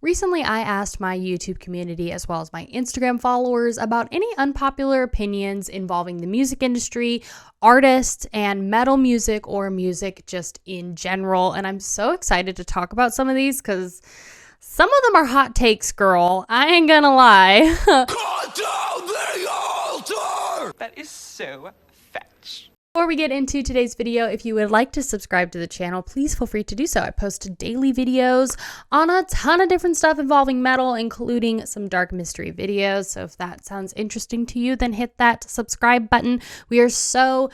Recently, I asked my YouTube community as well as my Instagram followers about any unpopular opinions involving the music industry, artists, and metal music or music just in general. And I'm so excited to talk about some of these because some of them are hot takes, girl. I ain't gonna lie. Cut down the altar! That is so fetch. Before we get into today's video, if you would like to subscribe to the channel, please feel free to do so. I post daily videos on a ton of different stuff involving metal, including some dark mystery videos. So if that sounds interesting to you, then hit that subscribe button. We are so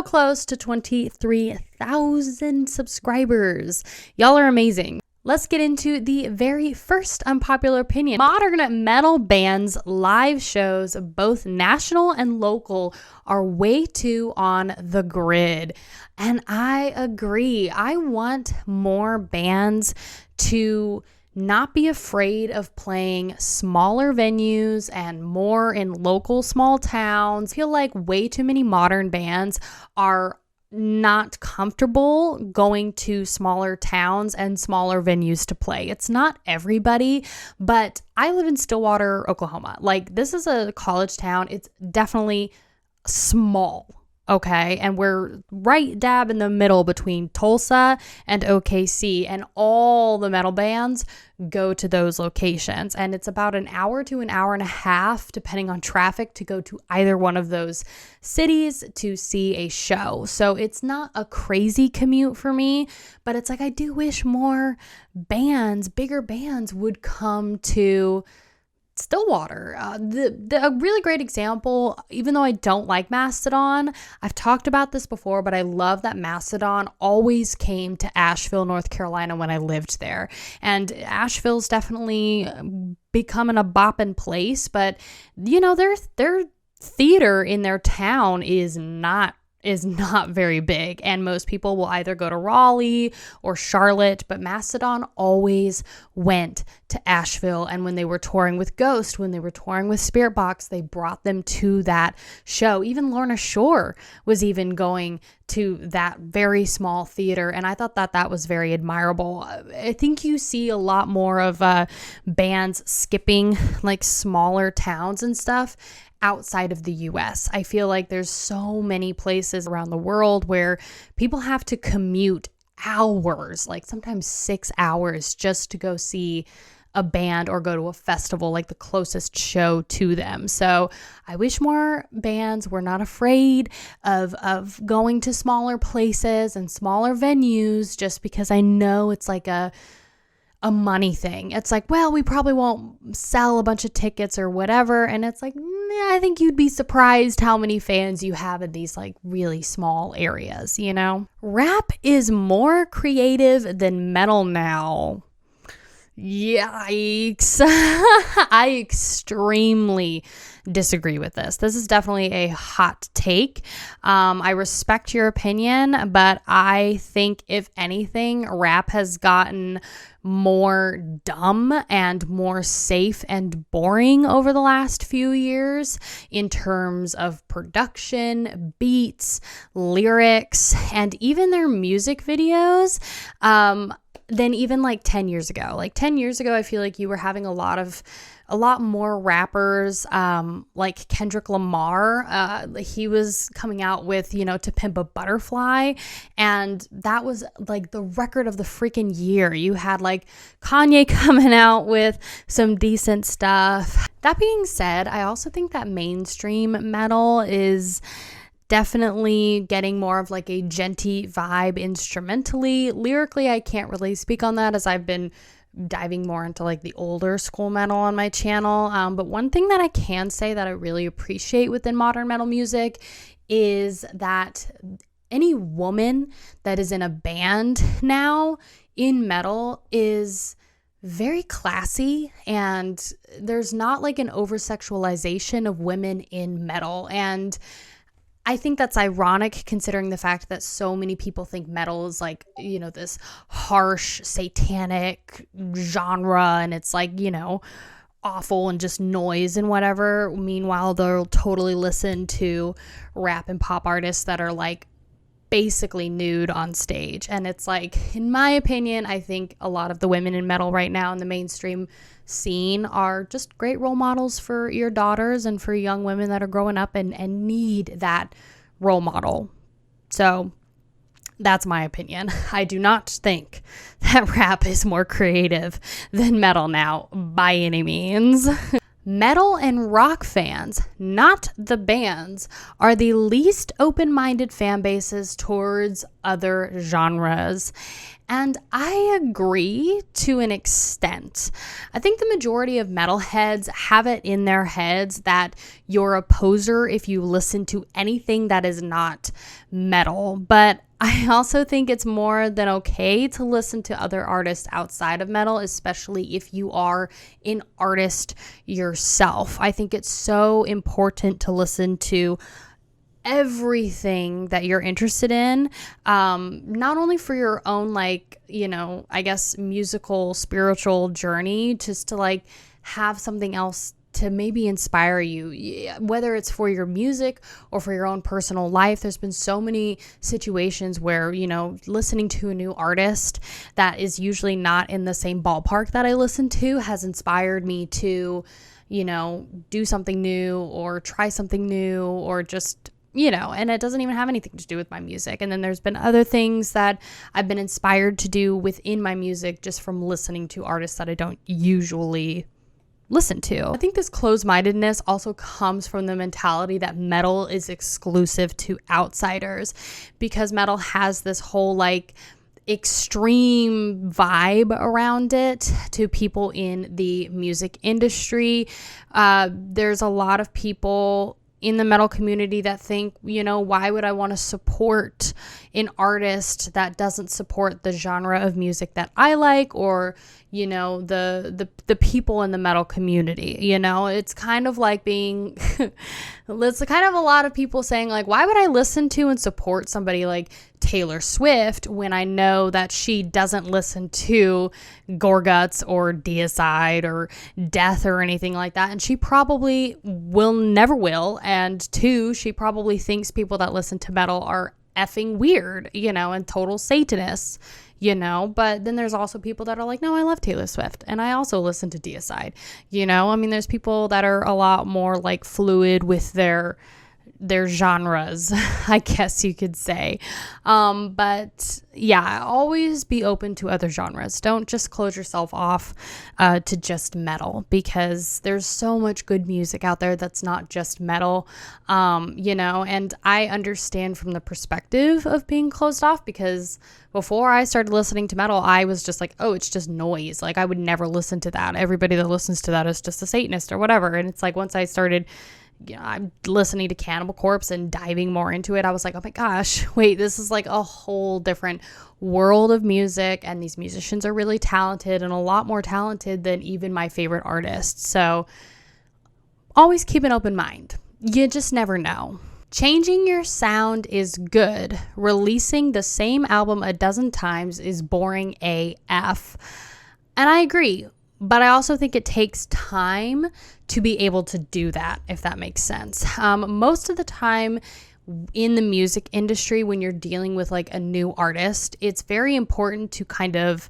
close to 23,000 subscribers. Y'all are amazing. Let's get into the very first unpopular opinion. Modern metal bands' live shows, both national and local, are way too on the grid. And I agree. I want more bands to not be afraid of playing smaller venues and more in local small towns. I feel like way too many modern bands are not comfortable going to smaller towns and smaller venues to play. It's not everybody, but I live in Stillwater, Oklahoma. Like, this is a college town. It's definitely small. Okay, and we're right dab in the middle between Tulsa and OKC, and all the metal bands go to those locations. And it's about an hour to an hour and a half, depending on traffic, to go to either one of those cities to see a show. So it's not a crazy commute for me, but it's like I do wish more bands, bigger bands, would come to Stillwater. A really great example, even though I don't like Mastodon, I've talked about this before, but I love that Mastodon always came to Asheville, North Carolina when I lived there. And Asheville's definitely becoming a bopping place, but you know, their theater in their town is not very big, and most people will either go to Raleigh or Charlotte, but Mastodon always went to Asheville. And when they were touring with Ghost, when they were touring with Spirit Box, they brought them to that show. Even Lorna Shore was even going to that very small theater, and I thought that was very admirable. I think you see a lot more of bands skipping like smaller towns and stuff outside of the US. I feel like there's so many places around the world where people have to commute hours, like sometimes 6 hours, just to go see a band or go to a festival, like the closest show to them. So I wish more bands were not afraid of going to smaller places and smaller venues, just because I know it's like a money thing. It's like, well, we probably won't sell a bunch of tickets or whatever. And it's like, I think you'd be surprised how many fans you have in these like really small areas, you know? Rap is more creative than metal now. Yikes. I extremely disagree with this. This is definitely a hot take. I respect your opinion, but I think if anything, rap has gotten more dumb and more safe and boring over the last few years in terms of production, beats, lyrics, and even their music videos. Than even like 10 years ago. Like 10 years ago, I feel like you were having a lot more rappers, like Kendrick Lamar. He was coming out with, To Pimp a Butterfly, and that was like the record of the freaking year. You had like Kanye coming out with some decent stuff. That being said, I also think that mainstream metal is definitely getting more of like a genty vibe instrumentally. Lyrically, I can't really speak on that, as I've been diving more into like the older school metal on my channel. But one thing that I can say that I really appreciate within modern metal music is that any woman that is in a band now in metal is very classy, and there's not like an over-sexualization of women in metal. And I think that's ironic considering the fact that so many people think metal is like, this harsh, satanic genre, and it's like, awful and just noise and whatever. Meanwhile, they'll totally listen to rap and pop artists that are like basically nude on stage. And it's like, in my opinion, I think a lot of the women in metal right now in the mainstream scene are just great role models for your daughters and for young women that are growing up and need that role model. So that's my opinion. I do not think that rap is more creative than metal now by any means. Metal and rock fans, not the bands, are the least open-minded fan bases towards other genres. And I agree to an extent. I think the majority of metalheads have it in their heads that you're a poser if you listen to anything that is not metal. But I also think it's more than okay to listen to other artists outside of metal, especially if you are an artist yourself. I think it's so important to listen to everything that you're interested in, not only for your own, like, you know, I guess musical, spiritual journey, just to like have something else to maybe inspire you, whether it's for your music or for your own personal life. There's been so many situations where, you know, listening to a new artist that is usually not in the same ballpark that I listen to has inspired me to, you know, do something new or try something new or just, you know, and it doesn't even have anything to do with my music. And then there's been other things that I've been inspired to do within my music just from listening to artists that I don't usually listen to. I think this closed-mindedness also comes from the mentality that metal is exclusive to outsiders, because metal has this whole like extreme vibe around it to people in the music industry. There's a lot of people in the metal community that think, you know, why would I want to support an artist that doesn't support the genre of music that I like, or, you know, the people in the metal community. You know, it's kind of like being it's kind of a lot of people saying like, why would I listen to and support somebody like Taylor Swift when I know that she doesn't listen to Gorguts or Deicide or Death or anything like that, and she probably never will. And two, she probably thinks people that listen to metal are effing weird, you know, and total Satanists, you know. But then there's also people that are like, no, I love Taylor Swift and I also listen to Deicide, you know. I mean, there's people that are a lot more like fluid with their genres, I guess you could say. But yeah, always be open to other genres. Don't just close yourself off to just metal, because there's so much good music out there that's not just metal, you know. And I understand from the perspective of being closed off, because before I started listening to metal, I was just like, oh, it's just noise. Like, I would never listen to that. Everybody that listens to that is just a Satanist or whatever. And it's like, once I started, you know, I'm listening to Cannibal Corpse and diving more into it, I was like, oh my gosh, wait, this is like a whole different world of music, and these musicians are really talented, and a lot more talented than even my favorite artists. So always keep an open mind. You just never know. Changing your sound is good. Releasing the same album a dozen times is boring AF. And I agree. But I also think it takes time to be able to do that, if that makes sense. Most of the time in the music industry, when you're dealing with like a new artist, it's very important to kind of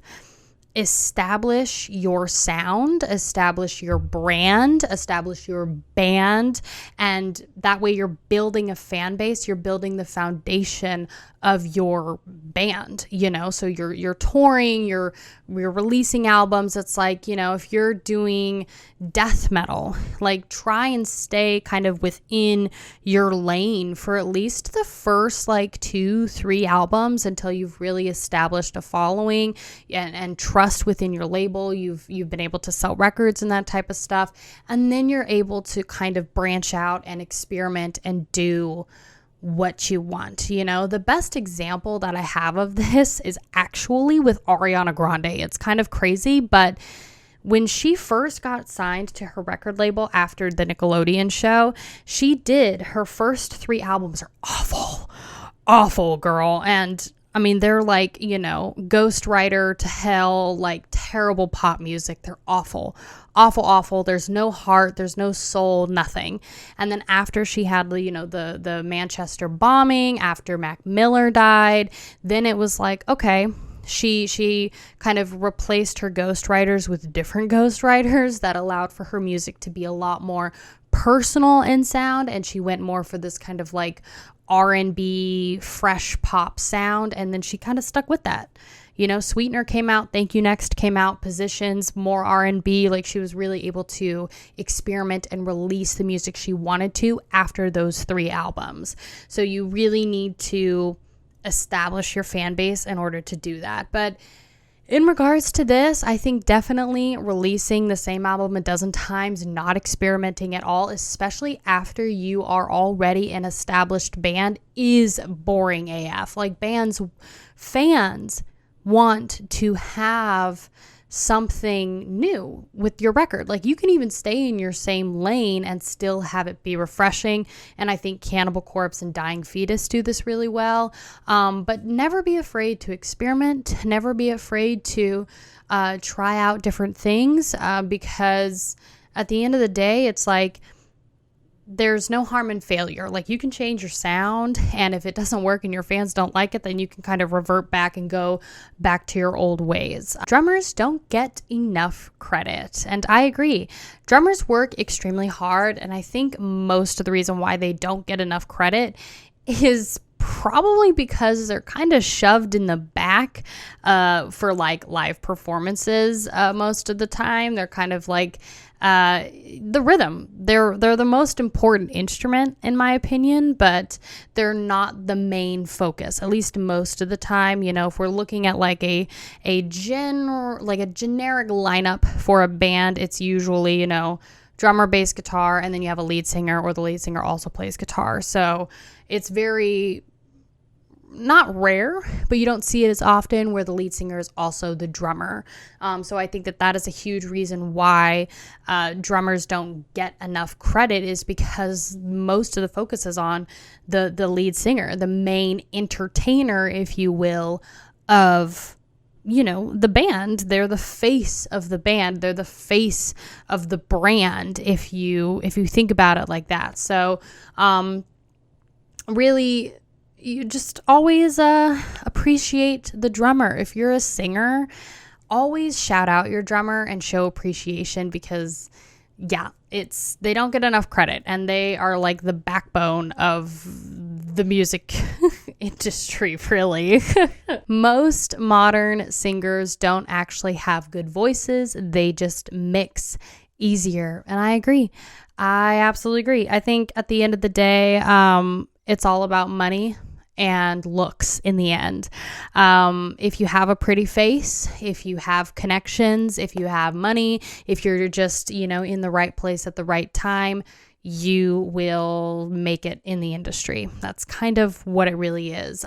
establish your sound, establish your brand, establish your band, and that way you're building a fan base, you're building the foundation of your band, you know. So you're touring, you're releasing albums. It's like, you know, if you're doing death metal, like, try and stay kind of within your lane for at least the first like 2-3 albums until you've really established a following and trust within your label. You've been able to sell records and that type of stuff, and then you're able to kind of branch out and experiment and do what you want. You know, the best example that I have of this is actually with Ariana Grande. It's kind of crazy, but when she first got signed to her record label after the Nickelodeon show, she did her first 3 albums are awful, girl. And I mean, they're like, ghostwriter to hell, like terrible pop music. They're awful, awful, awful. There's no heart, there's no soul, nothing. And then after she had, the Manchester bombing, after Mac Miller died, then it was like, okay, she kind of replaced her ghostwriters with different ghostwriters that allowed for her music to be a lot more personal in sound, and she went more for this kind of like R&B fresh pop sound, and then she kind of stuck with that. Sweetener came out, Thank You Next came out, Positions, more R&B. Like, she was really able to experiment and release the music she wanted to after those 3 albums. So you really need to establish your fan base in order to do that. But in regards to this, I think definitely releasing the same album a dozen times, not experimenting at all, especially after you are already an established band, is boring AF. Like, fans want to have something new with your record. Like, you can even stay in your same lane and still have it be refreshing. And I think Cannibal Corpse and Dying Fetus do this really well. But never be afraid to experiment. Never be afraid to try out different things, because at the end of the day, it's like, there's no harm in failure. Like, you can change your sound, and if it doesn't work and your fans don't like it, then you can kind of revert back and go back to your old ways. Drummers don't get enough credit, and I agree. Drummers work extremely hard, and I think most of the reason why they don't get enough credit is probably because they're kind of shoved in the back for like live performances most of the time. They're kind of like the rhythm. They're the most important instrument in my opinion, but they're not the main focus, at least most of the time. If we're looking at like a generic lineup for a band, it's usually, drummer, bass, guitar, and then you have a lead singer, or the lead singer also plays guitar. So it's very not rare, but you don't see it as often where the lead singer is also the drummer. So I think that is a huge reason why drummers don't get enough credit, is because most of the focus is on the lead singer, the main entertainer, if you will, of the band. They're the face of the band. They're the face of the brand, if you think about it like that. So really, you just always appreciate the drummer. If you're a singer, always shout out your drummer and show appreciation, because they don't get enough credit, and they are like the backbone of the music industry, really. Most modern singers don't actually have good voices. They just mix easier. And I agree. I absolutely agree. I think at the end of the day, it's all about money and looks in the end. If you have a pretty face, if you have connections, if you have money, if you're just, in the right place at the right time, you will make it in the industry. That's kind of what it really is.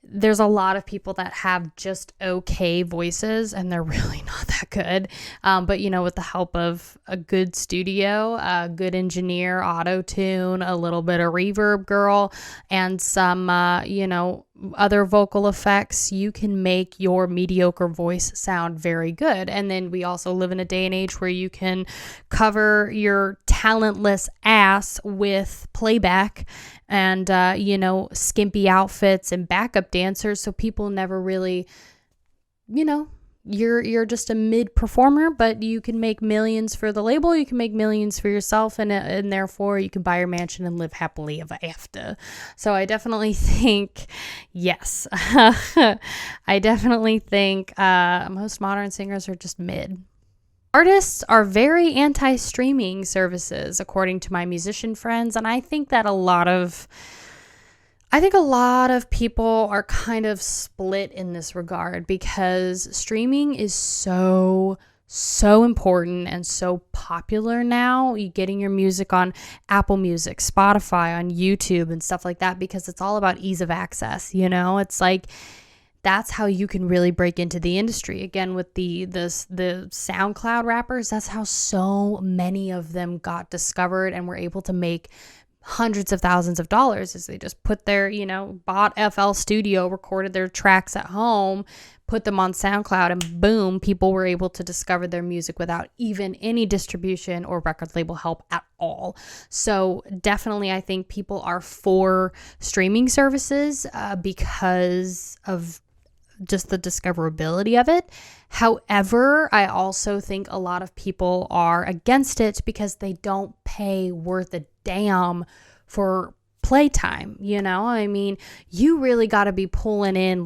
There's a lot of people that have just okay voices, and they're really not that good. But, with the help of a good studio, a good engineer, auto-tune, a little bit of reverb, girl, and some, other vocal effects, you can make your mediocre voice sound very good. And then we also live in a day and age where you can cover your talentless ass with playback and, skimpy outfits and backup dancers. So people never really, you're just a mid performer, but you can make millions for the label. You can make millions for yourself, and therefore you can buy your mansion and live happily ever after. So I definitely think, yes, I definitely think most modern singers are just mid. Artists are very anti-streaming services, according to my musician friends, and I think that a lot of people are kind of split in this regard, because streaming is so important and so popular now. You getting your music on Apple Music, Spotify, on YouTube and stuff like that, because it's all about ease of access. It's like, that's how you can really break into the industry. Again, with the SoundCloud rappers, that's how so many of them got discovered and were able to make hundreds of thousands of dollars is they just put their, bought FL Studio, recorded their tracks at home, put them on SoundCloud, and boom, people were able to discover their music without even any distribution or record label help at all. So definitely, I think people are for streaming services because of just the discoverability of it. However, I also think a lot of people are against it because they don't pay worth a damn for playtime. I mean, you really got to be pulling in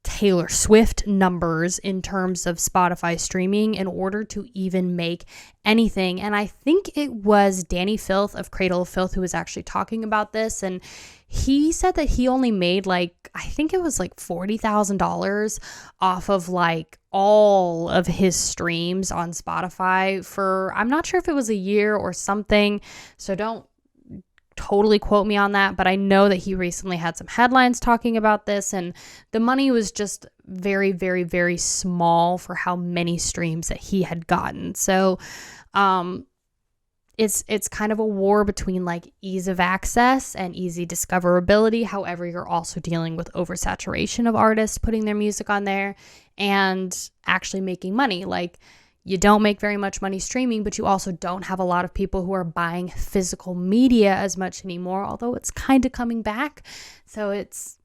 Taylor Swift numbers in terms of Spotify streaming in order to even make anything. And I think it was Danny Filth of Cradle of Filth who was actually talking about this, and he said that he only made I think it was $40,000 off of all of his streams on Spotify for, I'm not sure if it was a year or something, so don't totally quote me on that, but I know that he recently had some headlines talking about this, and the money was just very, very, very small for how many streams that he had gotten. So it's kind of a war between ease of access and easy discoverability. However, you're also dealing with oversaturation of artists putting their music on there and actually making money. You don't make very much money streaming, but you also don't have a lot of people who are buying physical media as much anymore, although it's kind of coming back. So it's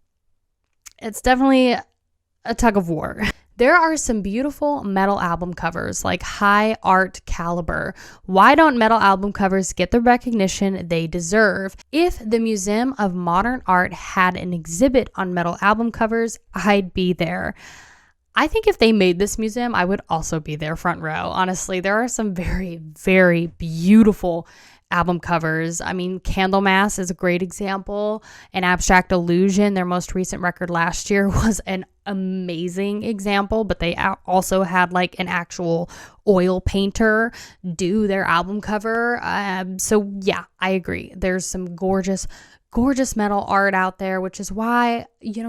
definitely a tug of war. There are some beautiful metal album covers, high art caliber. Why don't metal album covers get the recognition they deserve? If the Museum of Modern Art had an exhibit on metal album covers, I'd be there. I think if they made this museum, I would also be there front row. Honestly, there are some very, very beautiful album covers. I mean, Candlemass is a great example. And Abstract Illusion, their most recent record last year, was an amazing example, but they also had an actual oil painter do their album cover. So yeah, I agree. There's some gorgeous metal art out there, which is why,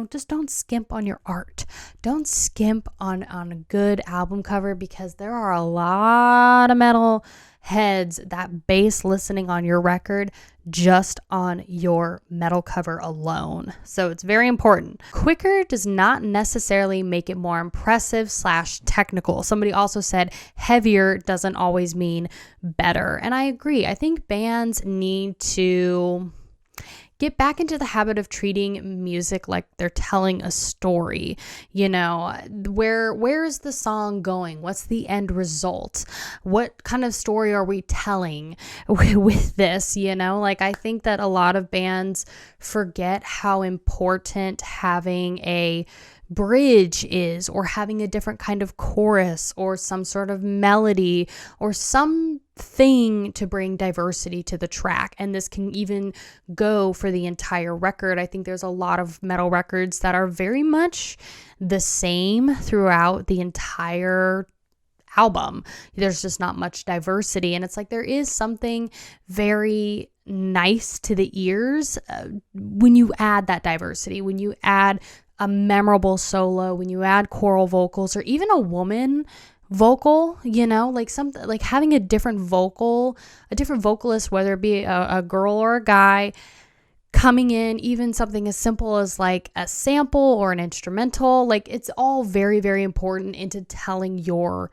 just don't skimp on your art. Don't skimp on a good album cover, because there are a lot of metal heads that base listening on your record just on your metal cover alone. So it's very important. Quicker does not necessarily make it more impressive / technical. Somebody also said heavier doesn't always mean better. And I agree. I think bands need to get back into the habit of treating music like they're telling a story. Where is the song going? What's the end result? What kind of story are we telling with this? I think that a lot of bands forget how important having a bridge is, or having a different kind of chorus, or some sort of melody, or something to bring diversity to the track. And this can even go for the entire record. I think there's a lot of metal records that are very much the same throughout the entire album. There's just not much diversity, and it's there is something very nice to the ears when you add that diversity, when you add a memorable solo, when you add choral vocals, or even a woman vocal, something having a different vocalist, whether it be a girl or a guy, coming in, even something as simple as a sample or an instrumental. It's all very, very important into telling your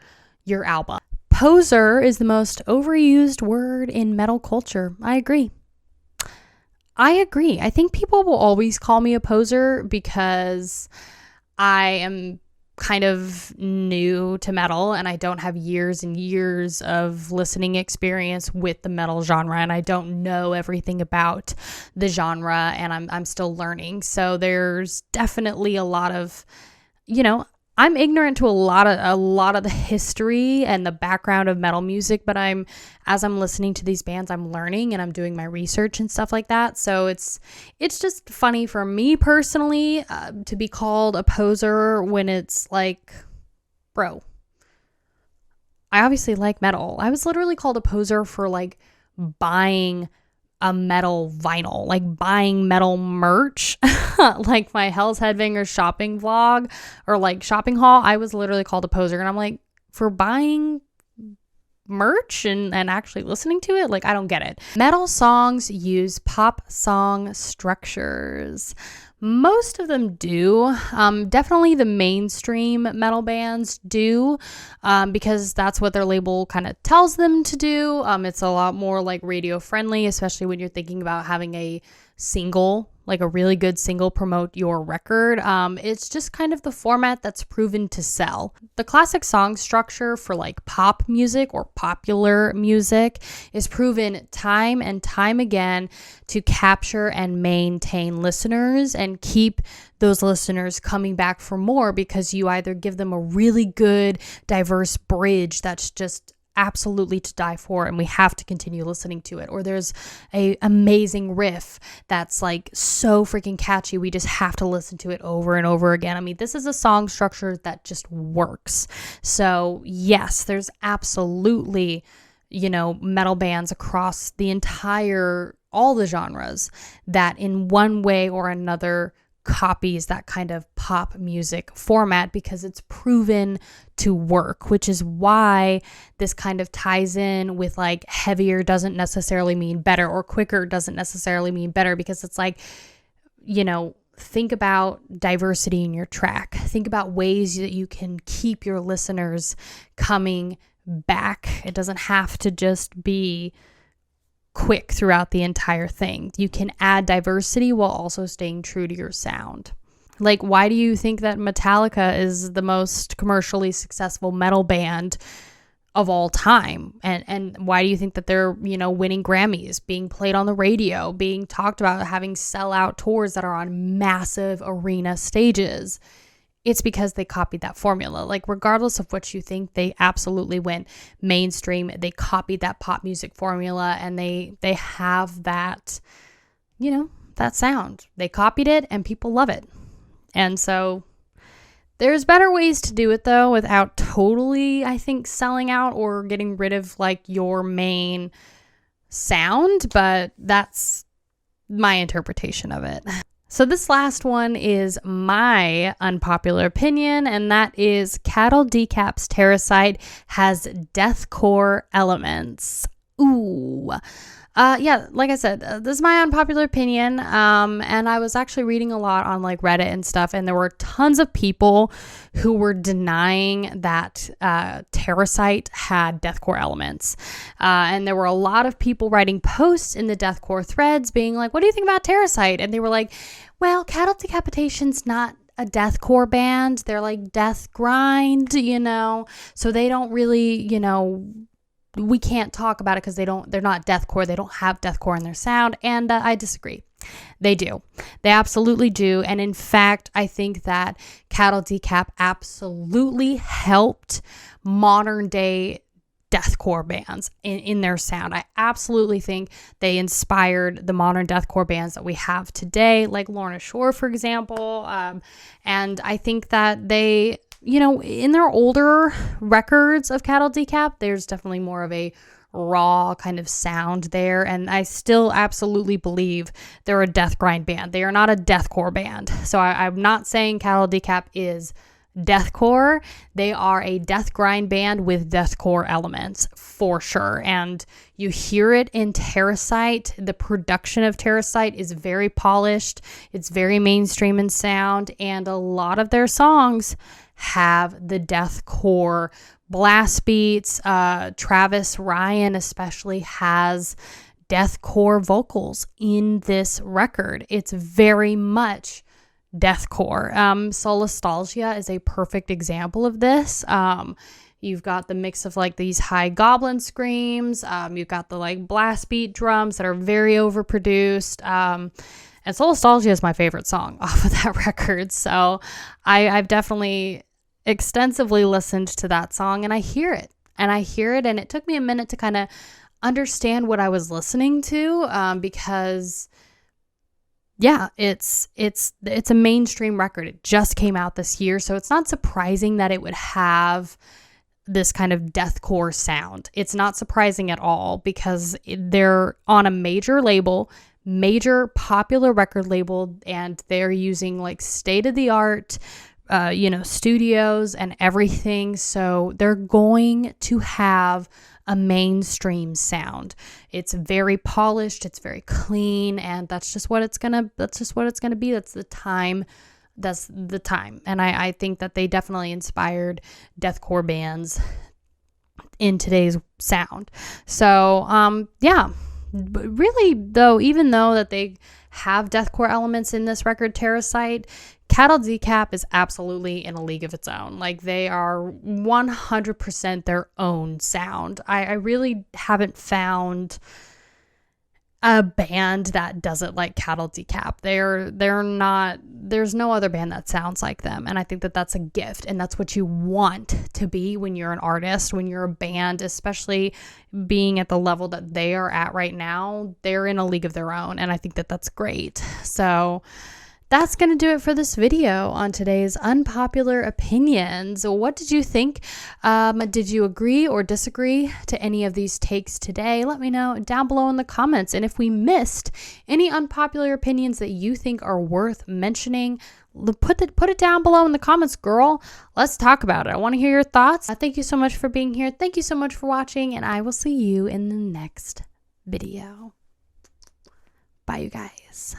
album. Poser is the most overused word in metal culture. I agree. I think people will always call me a poser because I am kind of new to metal and I don't have years and years of listening experience with the metal genre, and I don't know everything about the genre, and I'm still learning. So there's definitely a lot of, I'm ignorant to a lot of the history and the background of metal music, but as I'm listening to these bands, I'm learning and I'm doing my research and stuff like that. So it's just funny for me personally to be called a poser when it's bro, I obviously like metal. I was literally called a poser for buying a metal vinyl, buying metal merch, my Hell's Headbangers shopping vlog or shopping haul. I was literally called a poser, and I'm for buying merch and actually listening to it. Like, I don't get it. Metal songs use pop song structures. Most of them do. Definitely the mainstream metal bands do, because that's what their label kind of tells them to do. It's a lot more like radio friendly, especially when you're thinking about having a single, like a really good single promote your record. It's just kind of the format that's proven to sell. The classic song structure for like pop music or popular music is proven time and time again to capture and maintain listeners and keep those listeners coming back for more, because you either give them a really good, diverse bridge that's just absolutely to die for and we have to continue listening to it, or there's a amazing riff that's like so freaking catchy we just have to listen to it over and over again. I mean, this is a song structure that just works. So yes, there's absolutely, metal bands across all the genres that in one way or another copies that kind of pop music format, because it's proven to work, which is why this kind of ties in with like heavier doesn't necessarily mean better, or quicker doesn't necessarily mean better, because it's like, think about diversity in your track. Think about ways that you can keep your listeners coming back. It doesn't have to just be quick throughout the entire thing. You can add diversity while also staying true to your sound. Like, why do you think that Metallica is the most commercially successful metal band of all time? And why do you think that they're, winning Grammys, being played on the radio, being talked about, having sellout tours that are on massive arena stages? It's because they copied that formula. Like, regardless of what you think, they absolutely went mainstream. They copied that pop music formula, and they have that, that sound. They copied it and people love it. And so there's better ways to do it though, without totally, I think, selling out or getting rid of like your main sound, but that's my interpretation of it. So this last one is my unpopular opinion, and that is Cattle Decap's Terracite has deathcore elements. Ooh. Yeah, like I said, this is my unpopular opinion, and I was actually reading a lot on like Reddit and stuff, and there were tons of people who were denying that Terracite had deathcore elements, and there were a lot of people writing posts in the deathcore threads being like, what do you think about Terracite? And they were like, well, Cattle Decapitation's not a deathcore band, they're like death grind, so they don't really, we can't talk about it because they're not deathcore. They don't have deathcore in their sound. And I disagree. They do. They absolutely do. And in fact, I think that Cattle Decap absolutely helped modern day deathcore bands in their sound. I absolutely think they inspired the modern deathcore bands that we have today, like Lorna Shore, for example. And I think that they, in their older records of Cattle Decap, there's definitely more of a raw kind of sound there. And I still absolutely believe they're a death grind band. They are not a deathcore band. So I'm not saying Cattle Decap is deathcore. They are a death grind band with deathcore elements for sure. And you hear it in Terracite. The production of Terracite is very polished. It's very mainstream in sound. And a lot of their songs have the deathcore blast beats. Travis Ryan especially has deathcore vocals in this record. It's very much deathcore. Solastalgia is a perfect example of this. You've got the mix of like these high goblin screams. You've got the like blast beat drums that are very overproduced. And Solastalgia is my favorite song off of that record. So I've definitely extensively listened to that song, and I hear it. And it took me a minute to kind of understand what I was listening to, because yeah, it's a mainstream record. It just came out this year, so it's not surprising that it would have this kind of deathcore sound. It's not surprising at all, because they're on a major label, major popular record label, and they're using like state-of-the-art studios and everything. So they're going to have a mainstream sound. It's very polished, it's very clean, and that's just what it's gonna be. That's the time. And I think that they definitely inspired deathcore bands in today's sound. So really though, even though that they have deathcore elements in this record, Terracite, Cattle Decap is absolutely in a league of its own. Like, they are 100% their own sound. I really haven't found a band that doesn't like Cattle Decap. They're not, there's no other band that sounds like them. And I think that that's a gift, and that's what you want to be when you're an artist, when you're a band, especially being at the level that they are at right now. They're in a league of their own, and I think that that's great. So that's going to do it for this video on today's Unpopular Opinions. What did you think? Did you agree or disagree to any of these takes today? Let me know down below in the comments. And if we missed any unpopular opinions that you think are worth mentioning, put it down below in the comments, girl. Let's talk about it. I want to hear your thoughts. Thank you so much for being here. Thank you so much for watching, and I will see you in the next video. Bye, you guys.